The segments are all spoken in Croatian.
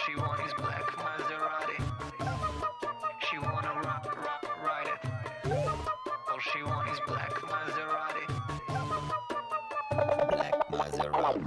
she want is black Maserati. She wanna ride it. All she want is black Maserati. Black Maserati.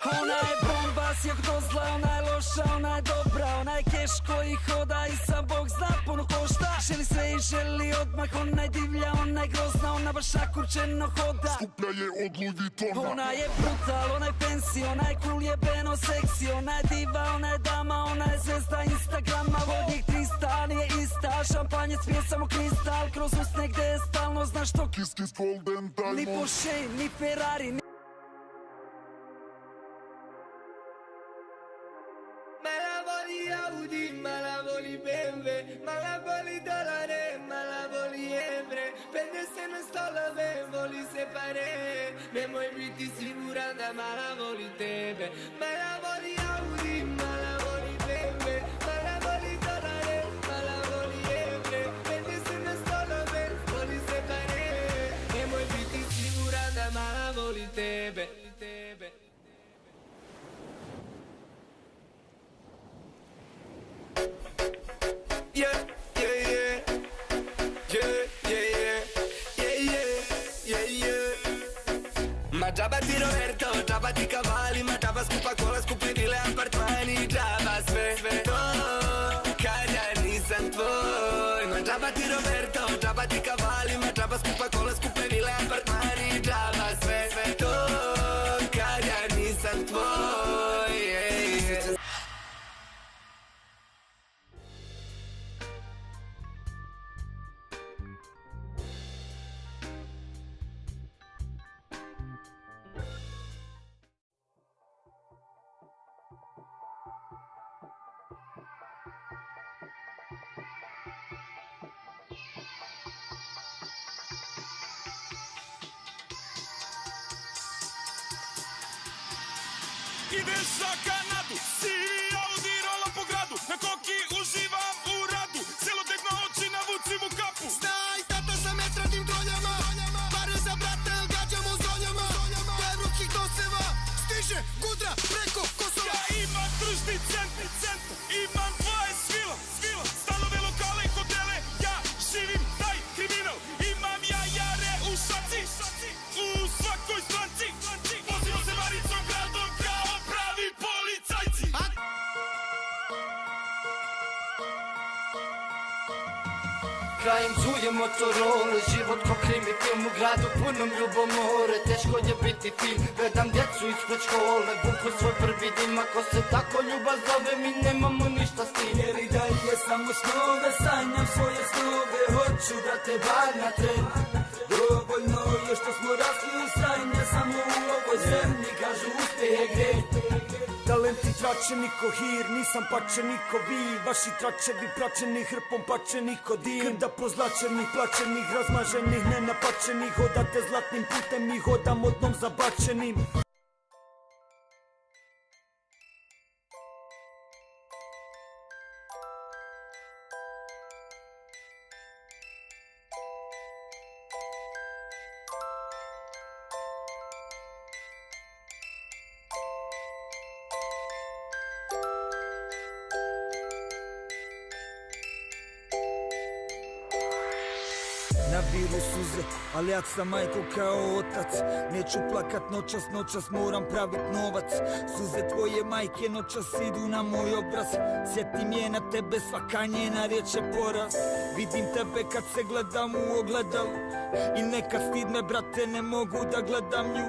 Ona je bomba, sjeh do zla, ona je loša, ona je dobra. Ona je keš koji hoda i sam Bog zna puno košta. Želi sve i želi odmah, ona je divlja, ona je grozna. Ona baš nakurčeno hoda. Skuplja je od Louis Vuittona. Ona je brutal, ona je fancy, ona je cool, jebeno seksi. Ona je diva, ona je dama, ona je zvezda Instagrama. Vodnik 300, nije ista, šampanjec pije samo kristal. Kroz usne gde je stalno, znaš to. Kiss kiss golden diamond. Ni Porsche, ni Ferrari, ni... Malavoli Audi, malavoli BMW, malavoli dolare, malavoli evre. Prende se na stolove, voli se pare. Nemoj biti siguran da malavoli tebe. Malavoli Audi, malavoli BMW, malavoli dolare, malavoli evre. Prende se na stolove, voli se pare. Nemoj biti siguran da malavoli tebe. Yeah, yeah, yeah. Yeah, yeah, yeah. Yeah, yeah, yeah, yeah. Ma džabati Roberto, džabati kavali, ma džaba skupa kola, skupi vile, apartmani, džaba sve to, kad ja nisam tvoj. Ma džabati Roberto, džabati kavali, ma džaba skupa kola, skupe vile, apartmani, džaba sve to, kad ja nisam tvoj. Yeah, yeah. Ideš za Kanadu, sivi Audi rola po gradu. Na koki uživam u radu, celodnevno oči navuci mu kapu. Znaj, tata sa metranim troljama, pare za brata, gađamo zonjama. Evropskih doseva, stiže Gudra preko Kosova. Ja imam tržni centar, imam 20 svila, stanove, lokale i hotele. Ja živim taj kriminal, imam ja jare u šaci, u svakoj stranci. Vozimo se varicom gradom kao pravi policajci. Krajem zuje motorole, život ko krimi film u gradu punom ljubomore. Teško je biti fin, gledam djecu ispred škole, vuku svoj prvi dim. Ako se tako ljubav zove, mi nemamo ništa s tim. Jer i dalje samo snove, sanjam svoje snove. Hoću da te bar na tren. Dovoljno je što smo rasli u sranje, samo u ovoj zemlji kažu uspjeh je grijeh. Talenti tračeni ko hir, nisam pačeni ko vi. Vaši tračevi praćeni hrpom pačeni ko dim. Krda pozlačenih, plaćenih, razmaženih, nenapačenih. Hodate zlatnim putem i hodam odnom zabačenim. Nabiru suze, ali ja sam majko kao otac. Neću plakat noćas moram pravit novac. Suze tvoje majke noćas idu na moj obraz. Sjetim je na tebe, svaka njena riječ je poraz. Vidim tebe kad se gledam u ogledalu i nekad stid me brate, ne mogu da gledam nju.